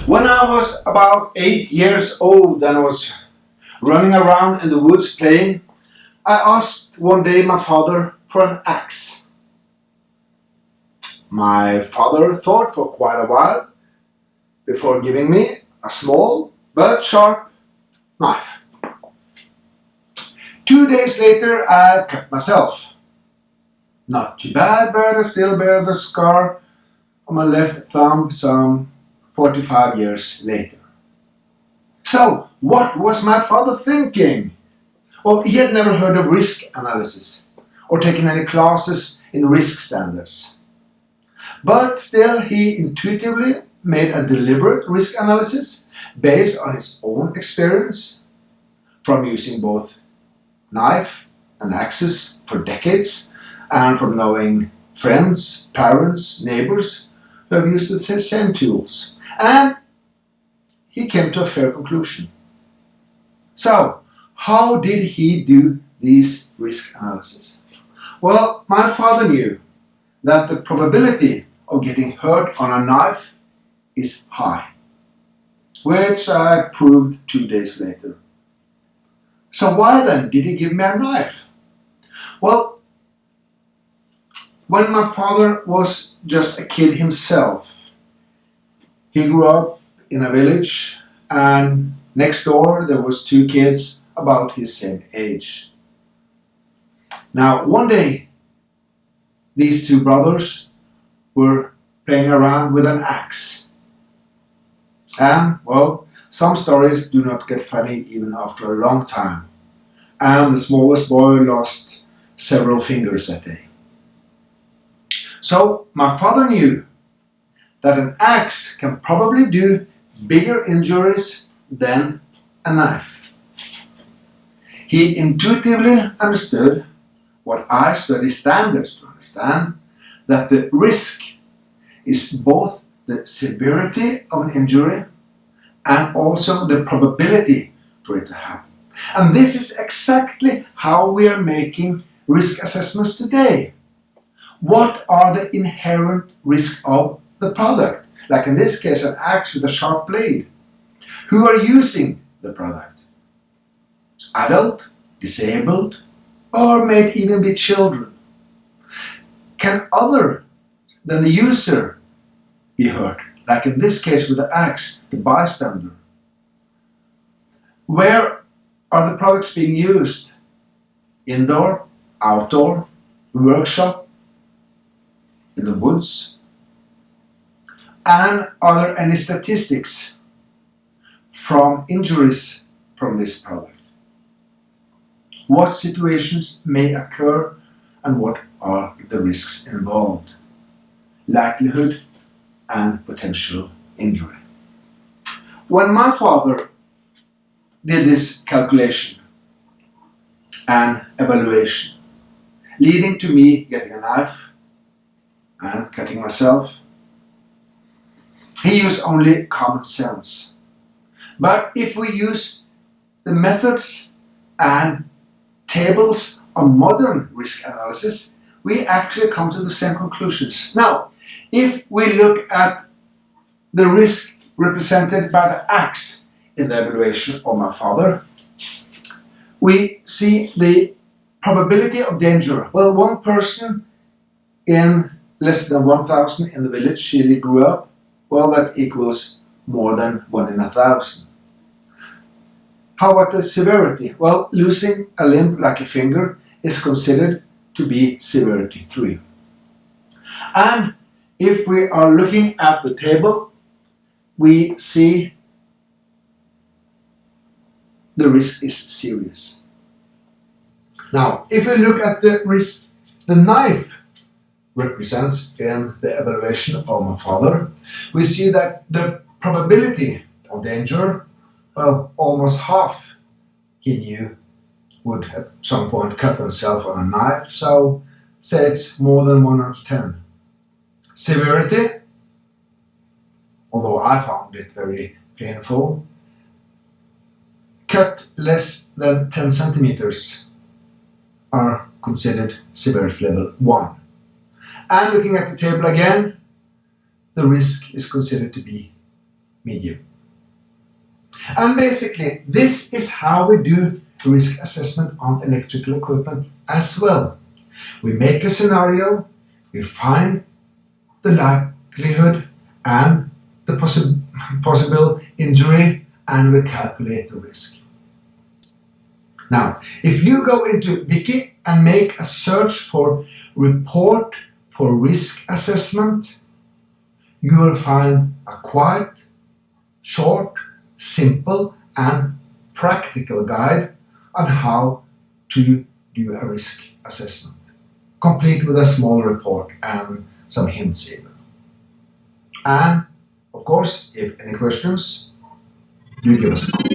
When I was about 8 years old and I was running around in the woods playing, I asked one day my father for an axe. My father thought for quite a while before giving me a small but sharp knife. 2 days later I cut myself. Not too bad, but I still bear the scar on my left thumb some 45 years later. So, what was my father thinking? Well, he had never heard of risk analysis or taken any classes in risk standards. But still, he intuitively made a deliberate risk analysis based on his own experience from using both knife and axes for decades and from knowing friends, parents, neighbors who have used the same tools. And he came to a fair conclusion. So, how did he do these risk analysis? Well, my father knew that the probability of getting hurt on a knife is high, which I proved 2 days later. So why then did he give me a knife? Well, when my father was just a kid himself, he grew up in a village, and next door there was 2 kids about his same age. Now, one day, these 2 brothers were playing around with an axe. And, well, some stories do not get funny even after a long time. And the smallest boy lost several fingers that day. So, my father knew that an axe can probably do bigger injuries than a knife. He intuitively understood what I study standards to understand, that the risk is both the severity of an injury and also the probability for it to happen. And this is exactly how we are making risk assessments today. What are the inherent risks of the product? Like in this case, an axe with a sharp blade. Who are using the product? Adult, disabled, or may even be children. Can other than the user be hurt? Like in this case with the axe, the bystander. Where are the products being used? Indoor, outdoor, workshop, in the woods? And are there any statistics from injuries from this product? What situations may occur and what are the risks involved? Likelihood and potential injury. When my father did this calculation and evaluation, leading to me getting a knife and cutting myself, he used only common sense. But if we use the methods and tables of modern risk analysis, we actually come to the same conclusions. Now, if we look at the risk represented by the axe in the evaluation of my father, we see the probability of danger. Well, one person in less than 1,000 in the village he grew up, well, that equals more than 1 in 1,000. How about the severity? Well, losing a limb like a finger is considered to be severity 3. And if we are looking at the table, we see the risk is serious. Now, if we look at the risk the knife represents in the evaluation of my father, we see that the probability of danger, well, almost half he knew would at some point cut themselves on a knife, so say it's more than 1 out of 10. Severity, although I found it very painful, cut less than 10 centimeters are considered severity level 1. And looking at the table again, the risk is considered to be medium. And basically, this is how we do risk assessment on electrical equipment as well. We make a scenario, we find the likelihood and the possible injury, and we calculate the risk. Now, if you go into Wiki and make a search for report for risk assessment, you will find a quite short, simple and practical guide on how to do a risk assessment, complete with a small report and some hints even. And of course, if any questions, do give us a call.